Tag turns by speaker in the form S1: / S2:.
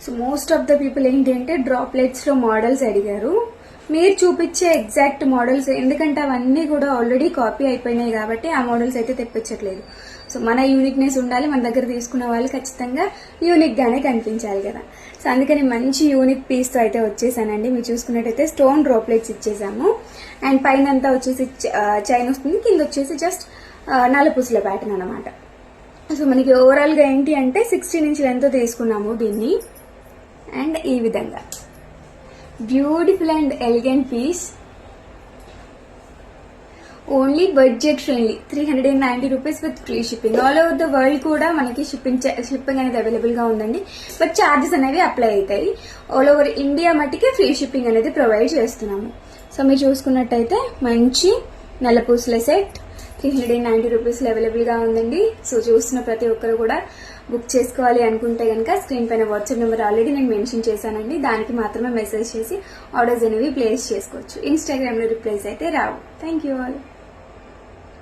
S1: So most of the people ఏంటి అంటే డ్రాప్లెట్స్లో models అడిగారు. మీరు చూపించే ఎగ్జాక్ట్ మోడల్స్, ఎందుకంటే అవన్నీ కూడా ఆల్రెడీ కాపీ అయిపోయినాయి కాబట్టి ఆ మోడల్స్ అయితే తెప్పించట్లేదు. సో మన యూనిక్నెస్ ఉండాలి, మన దగ్గర తీసుకున్న వాళ్ళు ఖచ్చితంగా యూనిక్గానే కనిపించాలి కదా. సో అందుకని మంచి యూనిక్ పీస్తో అయితే వచ్చేసానండి. మీరు చూసుకున్నట్టయితే స్టోన్ డ్రాప్లెట్స్ ఇచ్చేసాము. అండ్ పైన అంతా వచ్చేసి చైన్ వస్తుంది, కింద వచ్చేసి జస్ట్ నలుపూసల ప్యాటర్న్ అనమాట. సో మనకి ఓవరాల్గా ఏంటి అంటే 16 ఇంచ్ లెంత్ తీసుకున్నాము దీన్ని. అండ్ ఈ విధంగా beautiful and elegant piece. Only budget friendly 390 rupees with free shipping. All over the world కూడా మనకి షిప్పింగ్ అనేది అవైలబుల్ గా ఉందండి. బట్ ఛార్జెస్ అనేవి అప్లై అవుతాయి. ఆల్ ఓవర్ ఇండియా మట్టికి ఫ్రీ షిప్పింగ్ అనేది ప్రొవైడ్ చేస్తున్నాము. సో మీరు చూసుకున్నట్టయితే మంచి నల్లపూసల సెట్ 390 రూపీస్లో అవైలబుల్ గా ఉందండి. సో చూస్తున్న ప్రతి ఒక్కరు కూడా బుక్ చేసుకోవాలి అనుకుంటే కనుక స్క్రీన్ పైన వాట్సాప్ నెంబర్ ఆల్రెడీ నేను మెన్షన్ చేశానండి. దానికి మాత్రమే మెసేజ్ చేసి ఆర్డర్స్ అనేవి ప్లేస్ చేసుకోవచ్చు. ఇన్స్టాగ్రామ్ లో రిప్లైస్ అయితే రావు. Thank you all.